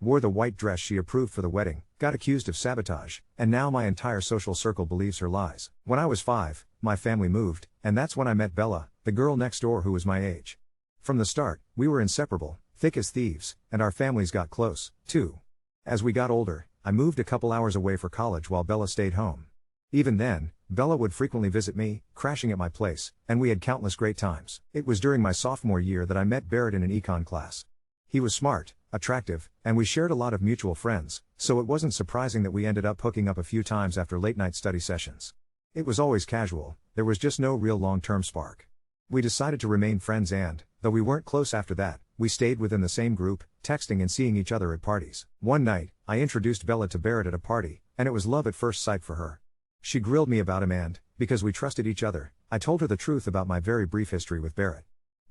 wore the white dress she approved for the wedding, got accused of sabotage, and now my entire social circle believes her lies. When I was 5, my family moved, and that's when I met Bella, the girl next door who was my age. From the start, we were inseparable, thick as thieves, and our families got close, too. As we got older, I moved a couple hours away for college while Bella stayed home. Even then, Bella would frequently visit me, crashing at my place, and we had countless great times. It was during my sophomore year that I met Barrett in an econ class. He was smart, attractive, and we shared a lot of mutual friends, so it wasn't surprising that we ended up hooking up a few times after late-night study sessions. It was always casual, there was just no real long-term spark. We decided to remain friends and, though we weren't close after that, we stayed within the same group, texting and seeing each other at parties. One night, I introduced Bella to Barrett at a party, and it was love at first sight for her. She grilled me about him and, because we trusted each other, I told her the truth about my very brief history with Barrett.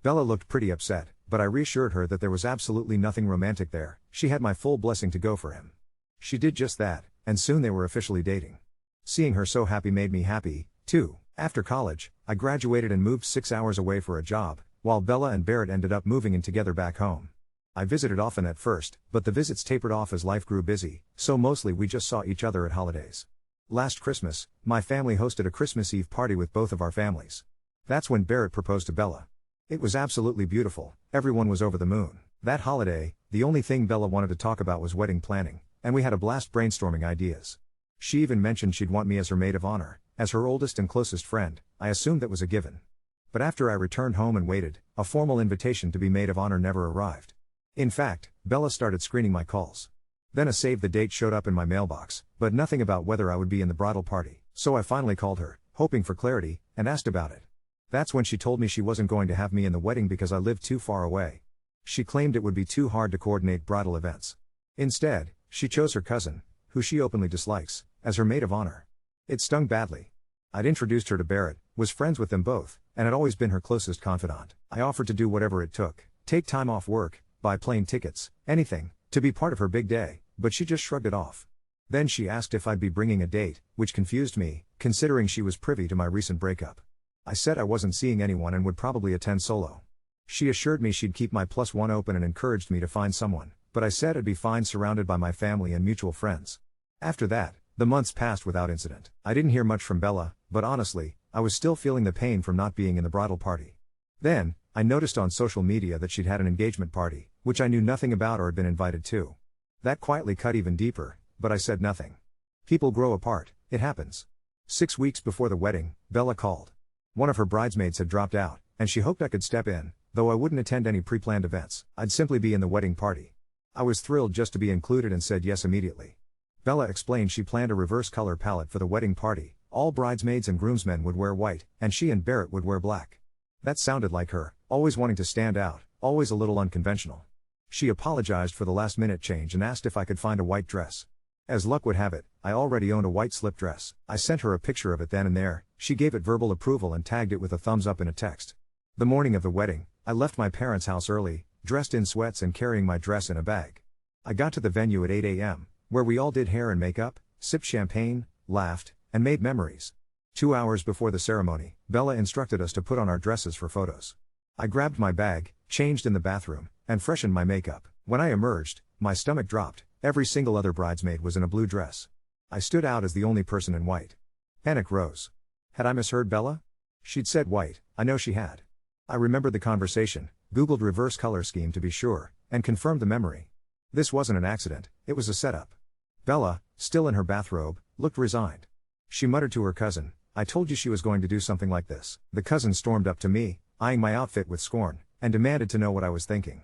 Bella looked pretty upset, but I reassured her that there was absolutely nothing romantic there, she had my full blessing to go for him. She did just that, and soon they were officially dating. Seeing her so happy made me happy, too. After college, I graduated and moved 6 hours away for a job, while Bella and Barrett ended up moving in together back home. I visited often at first, but the visits tapered off as life grew busy, so mostly we just saw each other at holidays. Last Christmas, my family hosted a Christmas Eve party with both of our families. That's when Barrett proposed to Bella. It was absolutely beautiful, everyone was over the moon. That holiday, the only thing Bella wanted to talk about was wedding planning, and we had a blast brainstorming ideas. She even mentioned she'd want me as her maid of honor. As her oldest and closest friend, I assumed that was a given. But after I returned home and waited, a formal invitation to be maid of honor never arrived. In fact, Bella started screening my calls. Then a save the date showed up in my mailbox, but nothing about whether I would be in the bridal party, so I finally called her, hoping for clarity, and asked about it. That's when she told me she wasn't going to have me in the wedding because I lived too far away. She claimed it would be too hard to coordinate bridal events. Instead, she chose her cousin, who she openly dislikes, as her maid of honor. It stung badly. I'd introduced her to Barrett, was friends with them both, and had always been her closest confidant. I offered to do whatever it took, take time off work, buy plane tickets, anything, to be part of her big day, but she just shrugged it off. Then she asked if I'd be bringing a date, which confused me, considering she was privy to my recent breakup. I said I wasn't seeing anyone and would probably attend solo. She assured me she'd keep my +1 open and encouraged me to find someone, but I said I'd be fine surrounded by my family and mutual friends. After that, the months passed without incident. I didn't hear much from Bella, but honestly, I was still feeling the pain from not being in the bridal party. Then, I noticed on social media that she'd had an engagement party, which I knew nothing about or had been invited to. That quietly cut even deeper, but I said nothing. People grow apart, it happens. 6 weeks before the wedding, Bella called. One of her bridesmaids had dropped out, and she hoped I could step in, though I wouldn't attend any pre-planned events. I'd simply be in the wedding party. I was thrilled just to be included and said yes immediately. Bella explained she planned a reverse color palette for the wedding party. All bridesmaids and groomsmen would wear white, and she and Barrett would wear black. That sounded like her, always wanting to stand out, always a little unconventional. She apologized for the last-minute change and asked if I could find a white dress. As luck would have it, I already owned a white slip dress. I sent her a picture of it then and there, she gave it verbal approval and tagged it with a thumbs up in a text. The morning of the wedding, I left my parents' house early, dressed in sweats and carrying my dress in a bag. I got to the venue at 8 a.m., where we all did hair and makeup, sipped champagne, laughed, and made memories. 2 hours before the ceremony, Bella instructed us to put on our dresses for photos. I grabbed my bag, changed in the bathroom, and freshened my makeup. When I emerged, my stomach dropped. Every single other bridesmaid was in a blue dress. I stood out as the only person in white. Panic rose. Had I misheard Bella? She'd said white, I know she had. I remembered the conversation, Googled reverse color scheme to be sure, and confirmed the memory. This wasn't an accident, it was a setup. Bella, still in her bathrobe, looked resigned. She muttered to her cousin, I told you she was going to do something like this. The cousin stormed up to me, eyeing my outfit with scorn, and demanded to know what I was thinking.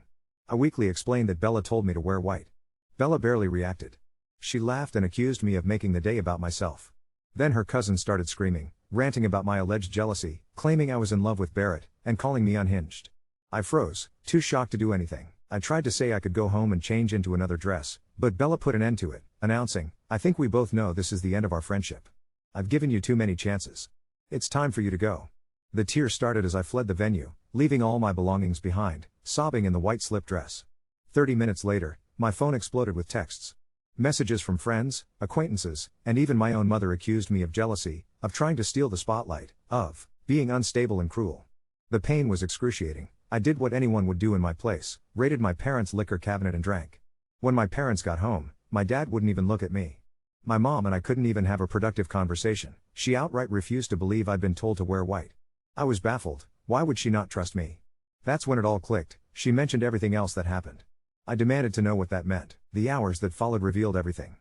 I weakly explained that Bella told me to wear white. Bella barely reacted. She laughed and accused me of making the day about myself. Then her cousin started screaming, ranting about my alleged jealousy, claiming I was in love with Barrett, and calling me unhinged. I froze, too shocked to do anything. I tried to say I could go home and change into another dress, but Bella put an end to it, announcing, I think we both know this is the end of our friendship. I've given you too many chances. It's time for you to go. The tears started as I fled the venue, leaving all my belongings behind, sobbing in the white slip dress. 30 minutes later, my phone exploded with texts. Messages from friends, acquaintances, and even my own mother accused me of jealousy, of trying to steal the spotlight, of being unstable and cruel. The pain was excruciating. I did what anyone would do in my place, raided my parents' liquor cabinet and drank. When my parents got home, my dad wouldn't even look at me. My mom and I couldn't even have a productive conversation. She outright refused to believe I'd been told to wear white. I was baffled. Why would she not trust me? That's when it all clicked. She mentioned everything else that happened. I demanded to know what that meant. The hours that followed revealed everything.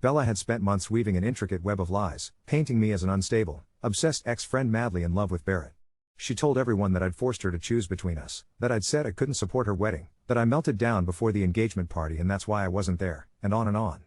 Bella had spent months weaving an intricate web of lies, painting me as an unstable, obsessed ex-friend madly in love with Barrett. She told everyone that I'd forced her to choose between us, that I'd said I couldn't support her wedding, that I melted down before the engagement party and that's why I wasn't there, and on and on.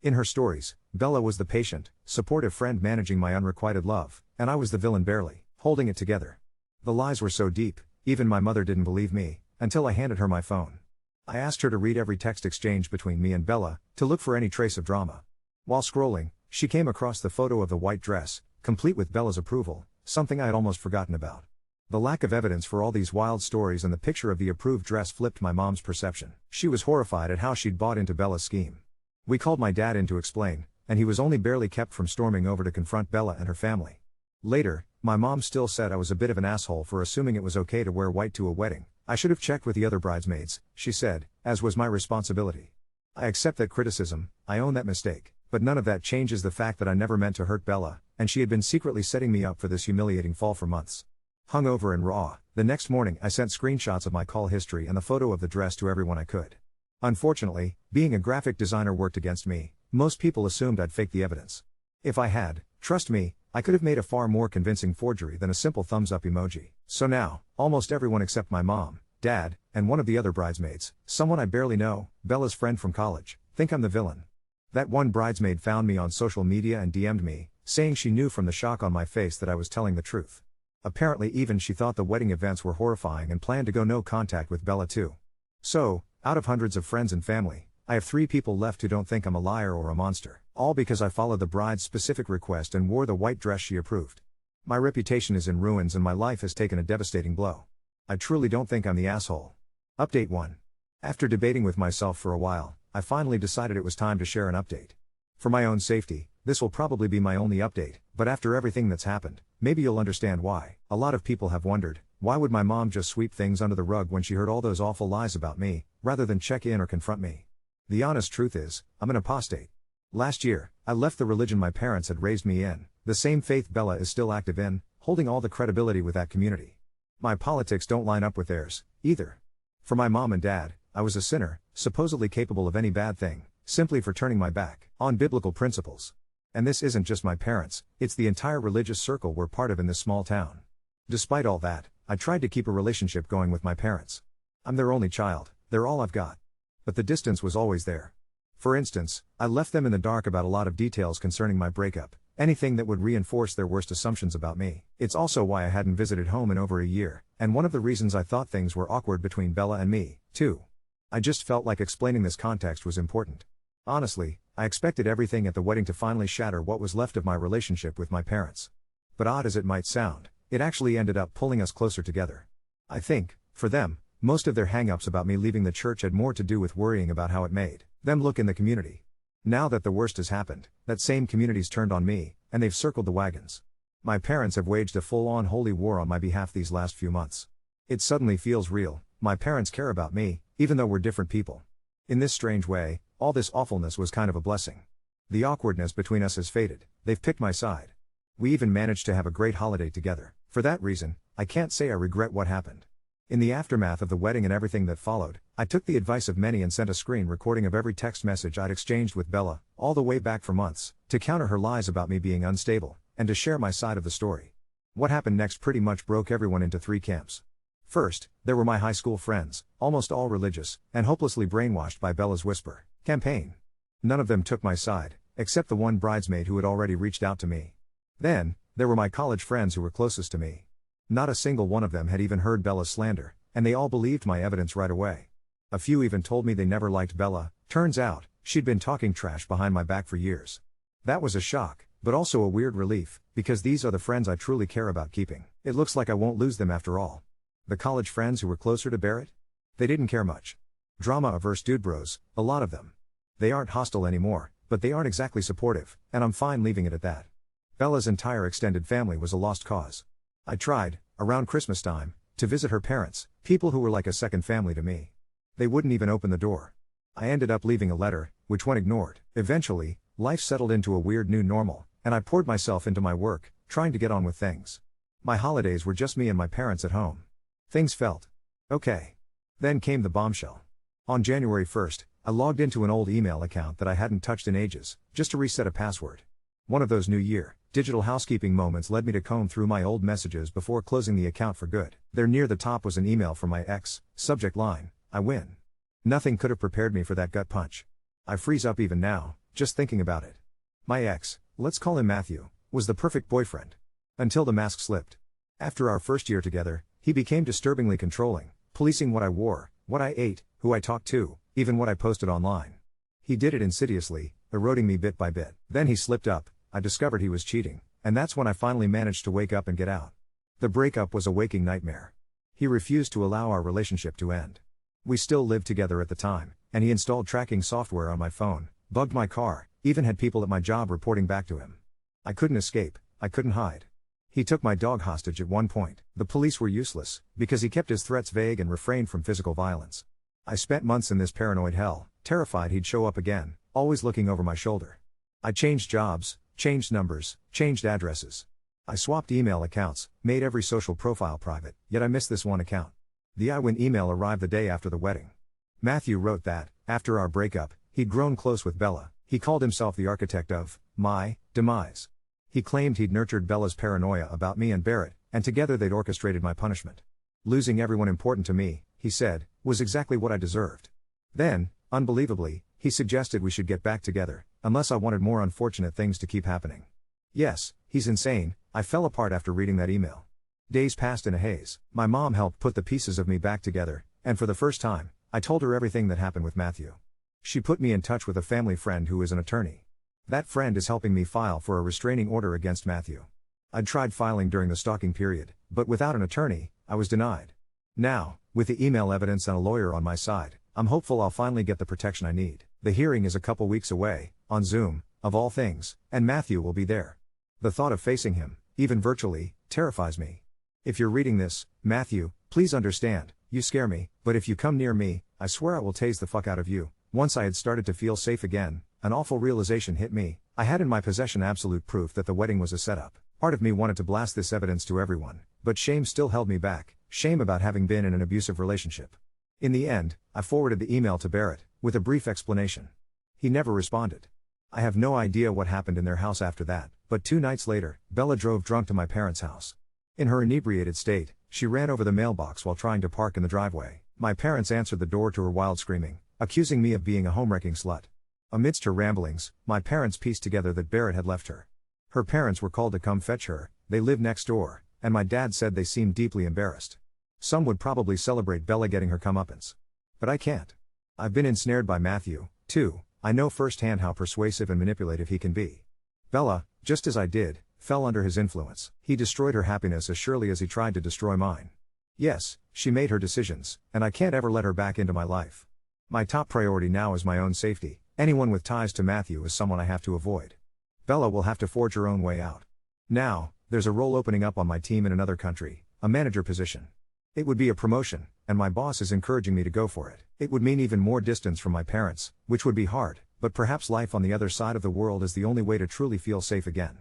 In her stories, Bella was the patient, supportive friend managing my unrequited love, and I was the villain barely holding it together. The lies were so deep, even my mother didn't believe me, until I handed her my phone. I asked her to read every text exchange between me and Bella, to look for any trace of drama. While scrolling, she came across the photo of the white dress, complete with Bella's approval, something I had almost forgotten about. The lack of evidence for all these wild stories and the picture of the approved dress flipped my mom's perception. She was horrified at how she'd bought into Bella's scheme. We called my dad in to explain, and he was only barely kept from storming over to confront Bella and her family. Later, my mom still said I was a bit of an asshole for assuming it was okay to wear white to a wedding. I should have checked with the other bridesmaids, she said, as was my responsibility. I accept that criticism, I own that mistake, but none of that changes the fact that I never meant to hurt Bella, and she had been secretly setting me up for this humiliating fall for months. Hungover and raw, the next morning I sent screenshots of my call history and the photo of the dress to everyone I could. Unfortunately, being a graphic designer worked against me. Most people assumed I'd fake the evidence. If I had, trust me, I could have made a far more convincing forgery than a simple thumbs up emoji. So now, almost everyone except my mom, dad, and one of the other bridesmaids, someone I barely know, Bella's friend from college, think I'm the villain. That one bridesmaid found me on social media and DM'd me, saying she knew from the shock on my face that I was telling the truth. Apparently even she thought the wedding events were horrifying and planned to go no contact with Bella too. So, out of hundreds of friends and family, I have 3 people left who don't think I'm a liar or a monster, all because I followed the bride's specific request and wore the white dress she approved. My reputation is in ruins and my life has taken a devastating blow. I truly don't think I'm the asshole. Update 1. After debating with myself for a while, I finally decided it was time to share an update. For my own safety, this will probably be my only update, but after everything that's happened, maybe you'll understand why. A lot of people have wondered, why would my mom just sweep things under the rug when she heard all those awful lies about me, rather than check in or confront me? The honest truth is, I'm an apostate. Last year, I left the religion my parents had raised me in, the same faith Bella is still active in, holding all the credibility with that community. My politics don't line up with theirs, either. For my mom and dad, I was a sinner, supposedly capable of any bad thing, simply for turning my back on biblical principles. And this isn't just my parents, it's the entire religious circle we're part of in this small town. Despite all that, I tried to keep a relationship going with my parents. I'm their only child, they're all I've got. But the distance was always there. For instance, I left them in the dark about a lot of details concerning my breakup, anything that would reinforce their worst assumptions about me. It's also why I hadn't visited home in over a year, and one of the reasons I thought things were awkward between Bella and me, too. I just felt like explaining this context was important. Honestly, I expected everything at the wedding to finally shatter what was left of my relationship with my parents. But odd as it might sound, it actually ended up pulling us closer together. I think, for them, most of their hang-ups about me leaving the church had more to do with worrying about how it made them look in the community. Now that the worst has happened, that same community's turned on me, and they've circled the wagons. My parents have waged a full-on holy war on my behalf these last few months. It suddenly feels real, my parents care about me, even though we're different people. In this strange way, all this awfulness was kind of a blessing. The awkwardness between us has faded, they've picked my side. We even managed to have a great holiday together. For that reason, I can't say I regret what happened. In the aftermath of the wedding and everything that followed, I took the advice of many and sent a screen recording of every text message I'd exchanged with Bella, all the way back for months, to counter her lies about me being unstable, and to share my side of the story. What happened next pretty much broke everyone into 3 camps. First, there were my high school friends, almost all religious, and hopelessly brainwashed by Bella's whisper campaign. None of them took my side, except the one bridesmaid who had already reached out to me. Then, there were my college friends who were closest to me. Not a single one of them had even heard Bella's slander, and they all believed my evidence right away. A few even told me they never liked Bella. Turns out, she'd been talking trash behind my back for years. That was a shock, but also a weird relief, because these are the friends I truly care about keeping. It looks like I won't lose them after all. The college friends who were closer to Barrett? They didn't care much. Drama-averse dude bros, a lot of them. They aren't hostile anymore, but they aren't exactly supportive, and I'm fine leaving it at that. Bella's entire extended family was a lost cause. I tried, around Christmas time, to visit her parents, people who were like a second family to me. They wouldn't even open the door. I ended up leaving a letter, which went ignored. Eventually, life settled into a weird new normal, and I poured myself into my work, trying to get on with things. My holidays were just me and my parents at home. Things felt okay. Then came the bombshell. On January 1st, I logged into an old email account that I hadn't touched in ages, just to reset a password. One of those New Year, digital housekeeping moments led me to comb through my old messages before closing the account for good. There near the top was an email from my ex, subject line, I win. Nothing could have prepared me for that gut punch. I freeze up even now, just thinking about it. My ex, let's call him Matthew, was the perfect boyfriend. Until the mask slipped. After our first year together, he became disturbingly controlling, policing what I wore, what I ate, who I talked to, even what I posted online. He did it insidiously, eroding me bit by bit. Then he slipped up, I discovered he was cheating, and that's when I finally managed to wake up and get out. The breakup was a waking nightmare. He refused to allow our relationship to end. We still lived together at the time, and he installed tracking software on my phone, bugged my car, even had people at my job reporting back to him. I couldn't escape, I couldn't hide. He took my dog hostage at one point. The police were useless, because he kept his threats vague and refrained from physical violence. I spent months in this paranoid hell, terrified he'd show up again, always looking over my shoulder. I changed jobs, changed numbers, changed addresses. I swapped email accounts, made every social profile private, yet I missed this one account. The I win email arrived the day after the wedding. Matthew wrote that, after our breakup, he'd grown close with Bella. He called himself the architect of my demise. He claimed he'd nurtured Bella's paranoia about me and Barrett, and together they'd orchestrated my punishment. Losing everyone important to me, he said, was exactly what I deserved. Then, unbelievably, he suggested we should get back together, unless I wanted more unfortunate things to keep happening. Yes, he's insane. I fell apart after reading that email. Days passed in a haze. My mom helped put the pieces of me back together, and for the first time, I told her everything that happened with Matthew. She put me in touch with a family friend who is an attorney. That friend is helping me file for a restraining order against Matthew. I'd tried filing during the stalking period, but without an attorney, I was denied. Now, with the email evidence and a lawyer on my side, I'm hopeful I'll finally get the protection I need. The hearing is a couple weeks away, on Zoom, of all things, and Matthew will be there. The thought of facing him, even virtually, terrifies me. If you're reading this, Matthew, please understand, you scare me, but if you come near me, I swear I will tase the fuck out of you. Once I had started to feel safe again, an awful realization hit me. I had in my possession absolute proof that the wedding was a setup. Part of me wanted to blast this evidence to everyone, but shame still held me back, shame about having been in an abusive relationship. In the end, I forwarded the email to Barrett, with a brief explanation. He never responded. I have no idea what happened in their house after that, but 2 nights later, Bella drove drunk to my parents' house. In her inebriated state, she ran over the mailbox while trying to park in the driveway. My parents answered the door to her wild screaming, accusing me of being a home-wrecking slut. Amidst her ramblings, my parents pieced together that Barrett had left her. Her parents were called to come fetch her, they lived next door, and my dad said they seemed deeply embarrassed. Some would probably celebrate Bella getting her comeuppance. But I can't. I've been ensnared by Matthew, too. I know firsthand how persuasive and manipulative he can be. Bella, just as I did, fell under his influence. He destroyed her happiness as surely as he tried to destroy mine. Yes, she made her decisions, and I can't ever let her back into my life. My top priority now is my own safety. Anyone with ties to Matthew is someone I have to avoid. Bella will have to forge her own way out. Now, there's a role opening up on my team in another country, a manager position. It would be a promotion, and my boss is encouraging me to go for it. It would mean even more distance from my parents, which would be hard, but perhaps life on the other side of the world is the only way to truly feel safe again.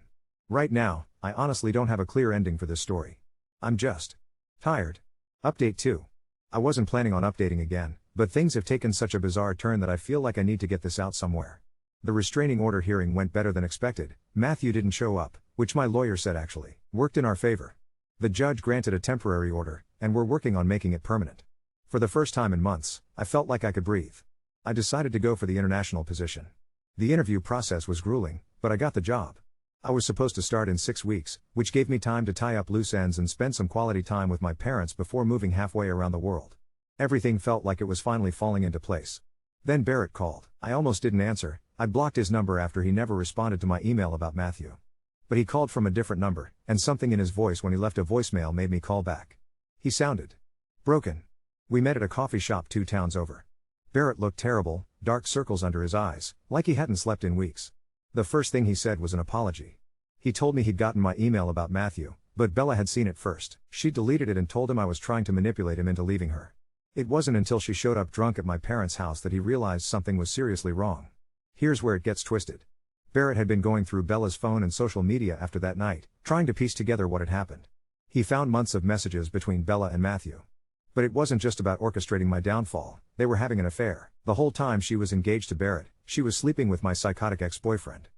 Right now, I honestly don't have a clear ending for this story. I'm just tired. Update 2. I wasn't planning on updating again, but things have taken such a bizarre turn that I feel like I need to get this out somewhere. The restraining order hearing went better than expected. Matthew didn't show up, which my lawyer said actually worked in our favor. The judge granted a temporary order, and we're working on making it permanent. For the first time in months, I felt like I could breathe. I decided to go for the international position. The interview process was grueling, but I got the job. I was supposed to start in 6 weeks, which gave me time to tie up loose ends and spend some quality time with my parents before moving halfway around the world. Everything felt like it was finally falling into place. Then Barrett called. I almost didn't answer. I blocked his number after he never responded to my email about Matthew. But he called from a different number, and something in his voice when he left a voicemail made me call back. He sounded broken. We met at a coffee shop 2 towns over. Barrett looked terrible, dark circles under his eyes, like he hadn't slept in weeks. The first thing he said was an apology. He told me he'd gotten my email about Matthew, but Bella had seen it first. She deleted it and told him I was trying to manipulate him into leaving her. It wasn't until she showed up drunk at my parents' house that he realized something was seriously wrong. Here's where it gets twisted. Barrett had been going through Bella's phone and social media after that night, trying to piece together what had happened. He found months of messages between Bella and Matthew. But it wasn't just about orchestrating my downfall, they were having an affair. The whole time she was engaged to Barrett, she was sleeping with my psychotic ex-boyfriend.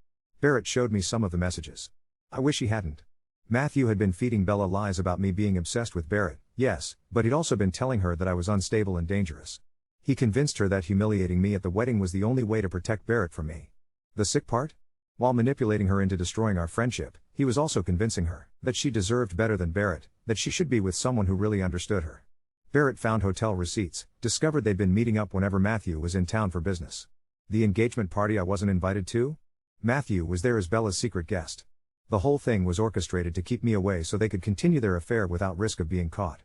Barrett showed me some of the messages. I wish he hadn't. Matthew had been feeding Bella lies about me being obsessed with Barrett, yes, but he'd also been telling her that I was unstable and dangerous. He convinced her that humiliating me at the wedding was the only way to protect Barrett from me. The sick part? While manipulating her into destroying our friendship, he was also convincing her that she deserved better than Barrett, that she should be with someone who really understood her. Barrett found hotel receipts, discovered they'd been meeting up whenever Matthew was in town for business. The engagement party I wasn't invited to? Matthew was there as Bella's secret guest. The whole thing was orchestrated to keep me away so they could continue their affair without risk of being caught.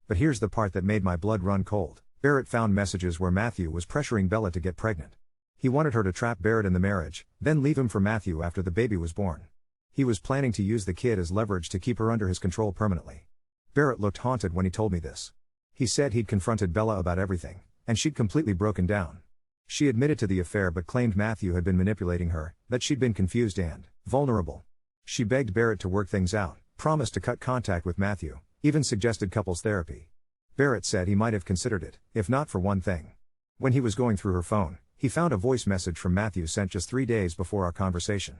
But here's the part that made my blood run cold. Barrett found messages where Matthew was pressuring Bella to get pregnant. He wanted her to trap Barrett in the marriage, then leave him for Matthew after the baby was born. He was planning to use the kid as leverage to keep her under his control permanently. Barrett looked haunted when he told me this. He said he'd confronted Bella about everything, and she'd completely broken down. She admitted to the affair but claimed Matthew had been manipulating her, that she'd been confused and vulnerable. She begged Barrett to work things out, promised to cut contact with Matthew, even suggested couples therapy. Barrett said he might have considered it, if not for one thing. When he was going through her phone, he found a voice message from Matthew sent just 3 days before our conversation.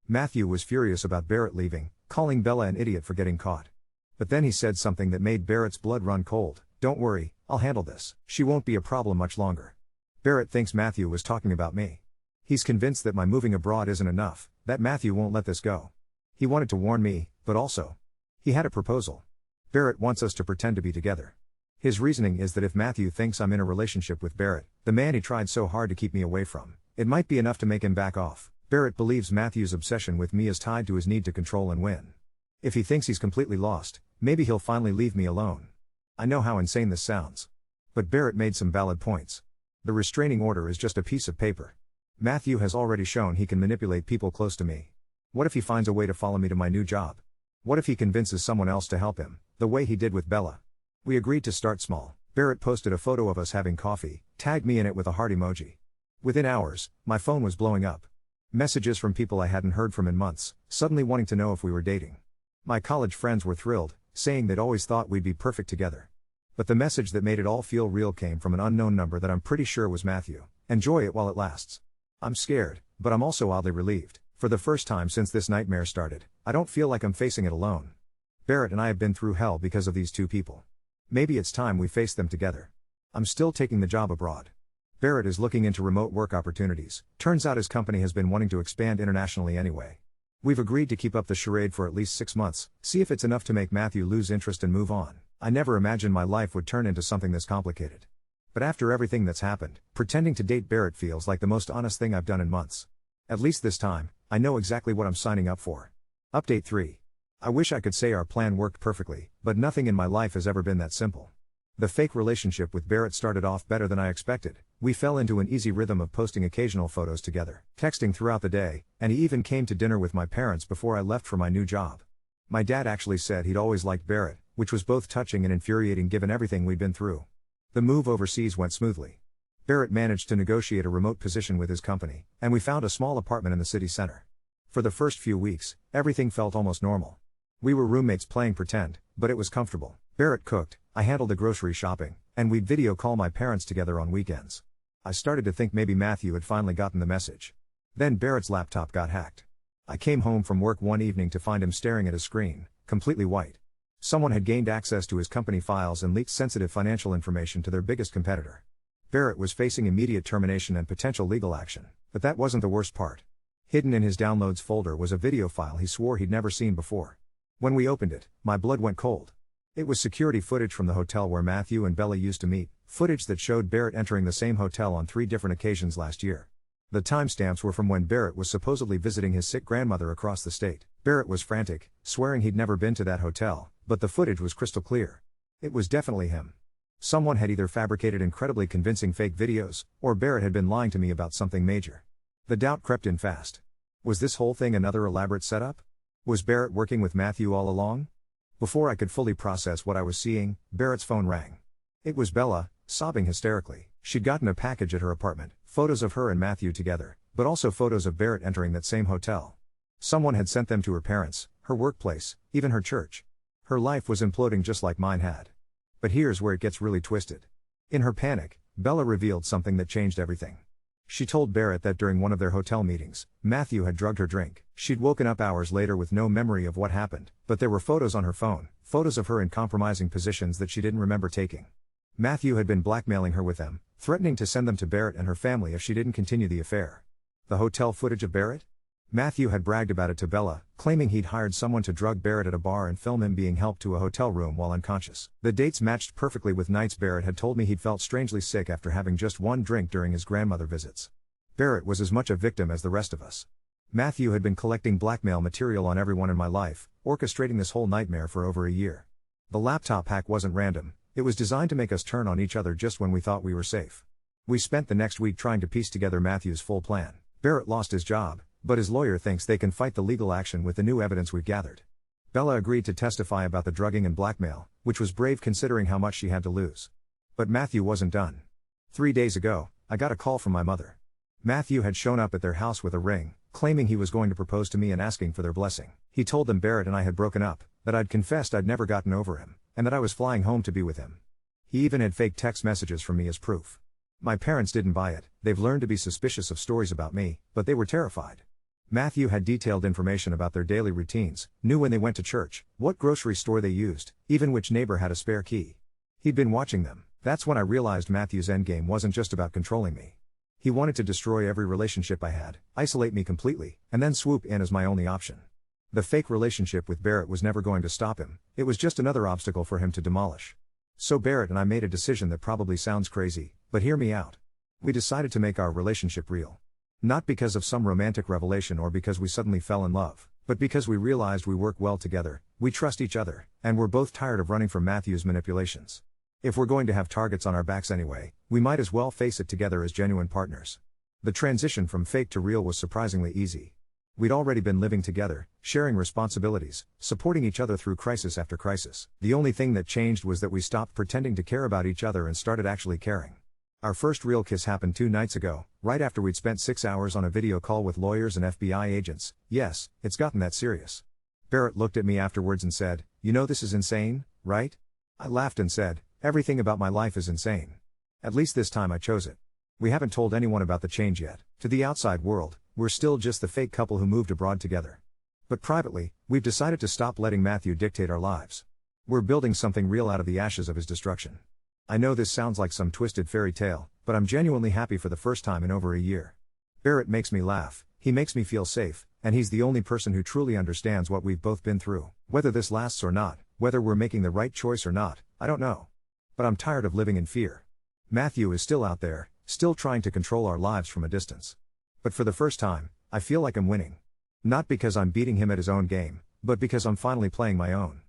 Matthew was furious about Barrett leaving, calling Bella an idiot for getting caught. But then he said something that made Barrett's blood run cold. "Don't worry, I'll handle this. She won't be a problem much longer." Barrett thinks Matthew was talking about me. He's convinced that my moving abroad isn't enough, that Matthew won't let this go. He wanted to warn me, but also, he had a proposal. Barrett wants us to pretend to be together. His reasoning is that if Matthew thinks I'm in a relationship with Barrett, the man he tried so hard to keep me away from, it might be enough to make him back off. Barrett believes Matthew's obsession with me is tied to his need to control and win. If he thinks he's completely lost, maybe he'll finally leave me alone. I know how insane this sounds. But Barrett made some valid points. The restraining order is just a piece of paper. Matthew has already shown he can manipulate people close to me. What if he finds a way to follow me to my new job? What if he convinces someone else to help him, the way he did with Bella? We agreed to start small. Barrett posted a photo of us having coffee, tagged me in it with a heart emoji. Within hours, my phone was blowing up. Messages from people I hadn't heard from in months, suddenly wanting to know if we were dating. My college friends were thrilled, saying they'd always thought we'd be perfect together. But the message that made it all feel real came from an unknown number that I'm pretty sure was Matthew. Enjoy it while it lasts. I'm scared, but I'm also oddly relieved. For the first time since this nightmare started, I don't feel like I'm facing it alone. Barrett and I have been through hell because of these two people. Maybe it's time we face them together. I'm still taking the job abroad. Barrett is looking into remote work opportunities. Turns out his company has been wanting to expand internationally anyway. We've agreed to keep up the charade for at least 6 months, see if it's enough to make Matthew lose interest and move on. I never imagined my life would turn into something this complicated. But after everything that's happened, pretending to date Barrett feels like the most honest thing I've done in months. At least this time, I know exactly what I'm signing up for. Update 3. I wish I could say our plan worked perfectly, but nothing in my life has ever been that simple. The fake relationship with Barrett started off better than I expected. We fell into an easy rhythm of posting occasional photos together, texting throughout the day, and he even came to dinner with my parents before I left for my new job. My dad actually said he'd always liked Barrett, which was both touching and infuriating given everything we'd been through. The move overseas went smoothly. Barrett managed to negotiate a remote position with his company, and we found a small apartment in the city center. For the first few weeks, everything felt almost normal. We were roommates playing pretend, but it was comfortable. Barrett cooked, I handled the grocery shopping, and we'd video call my parents together on weekends. I started to think maybe Matthew had finally gotten the message. Then Barrett's laptop got hacked. I came home from work one evening to find him staring at a screen, completely white. Someone had gained access to his company files and leaked sensitive financial information to their biggest competitor. Barrett was facing immediate termination and potential legal action, but that wasn't the worst part. Hidden in his downloads folder was a video file he swore he'd never seen before. When we opened it, my blood went cold. It was security footage from the hotel where Matthew and Bella used to meet, footage that showed Barrett entering the same hotel on 3 different occasions last year. The timestamps were from when Barrett was supposedly visiting his sick grandmother across the state. Barrett was frantic, swearing he'd never been to that hotel, but the footage was crystal clear. It was definitely him. Someone had either fabricated incredibly convincing fake videos, or Barrett had been lying to me about something major. The doubt crept in fast. Was this whole thing another elaborate setup? Was Barrett working with Matthew all along? Before I could fully process what I was seeing, Barrett's phone rang. It was Bella, sobbing hysterically. She'd gotten a package at her apartment, photos of her and Matthew together, but also photos of Barrett entering that same hotel. Someone had sent them to her parents, her workplace, even her church. Her life was imploding just like mine had. But here's where it gets really twisted. In her panic, Bella revealed something that changed everything. She told Barrett that during one of their hotel meetings, Matthew had drugged her drink. She'd woken up hours later with no memory of what happened, but there were photos on her phone, photos of her in compromising positions that she didn't remember taking. Matthew had been blackmailing her with them, threatening to send them to Barrett and her family if she didn't continue the affair. The hotel footage of Barrett? Matthew had bragged about it to Bella, claiming he'd hired someone to drug Barrett at a bar and film him being helped to a hotel room while unconscious. The dates matched perfectly with nights Barrett had told me he'd felt strangely sick after having just one drink during his grandmother visits. Barrett was as much a victim as the rest of us. Matthew had been collecting blackmail material on everyone in my life, orchestrating this whole nightmare for over a year. The laptop hack wasn't random, it was designed to make us turn on each other just when we thought we were safe. We spent the next week trying to piece together Matthew's full plan. Barrett lost his job, but his lawyer thinks they can fight the legal action with the new evidence we've gathered. Bella agreed to testify about the drugging and blackmail, which was brave considering how much she had to lose. But Matthew wasn't done. 3 days ago, I got a call from my mother. Matthew had shown up at their house with a ring, claiming he was going to propose to me and asking for their blessing. He told them Barrett and I had broken up, that I'd confessed I'd never gotten over him, and that I was flying home to be with him. He even had fake text messages from me as proof. My parents didn't buy it, they've learned to be suspicious of stories about me, but they were terrified. Matthew had detailed information about their daily routines, knew when they went to church, what grocery store they used, even which neighbor had a spare key. He'd been watching them. That's when I realized Matthew's endgame wasn't just about controlling me. He wanted to destroy every relationship I had, isolate me completely, and then swoop in as my only option. The fake relationship with Barrett was never going to stop him, it was just another obstacle for him to demolish. So Barrett and I made a decision that probably sounds crazy, but hear me out. We decided to make our relationship real. Not because of some romantic revelation or because we suddenly fell in love, but because we realized we work well together, we trust each other, and we're both tired of running from Matthew's manipulations. If we're going to have targets on our backs anyway, we might as well face it together as genuine partners. The transition from fake to real was surprisingly easy. We'd already been living together, sharing responsibilities, supporting each other through crisis after crisis. The only thing that changed was that we stopped pretending to care about each other and started actually caring. Our first real kiss happened 2 nights ago, right after we'd spent 6 hours on a video call with lawyers and FBI agents. Yes, it's gotten that serious. Barrett looked at me afterwards and said, "You know this is insane, right?" I laughed and said, "Everything about my life is insane. At least this time I chose it." We haven't told anyone about the change yet. To the outside world, we're still just the fake couple who moved abroad together. But privately, we've decided to stop letting Matthew dictate our lives. We're building something real out of the ashes of his destruction. I know this sounds like some twisted fairy tale, but I'm genuinely happy for the first time in over a year. Barrett makes me laugh, he makes me feel safe, and he's the only person who truly understands what we've both been through. Whether this lasts or not, whether we're making the right choice or not, I don't know. But I'm tired of living in fear. Matthew is still out there, still trying to control our lives from a distance. But for the first time, I feel like I'm winning. Not because I'm beating him at his own game, but because I'm finally playing my own.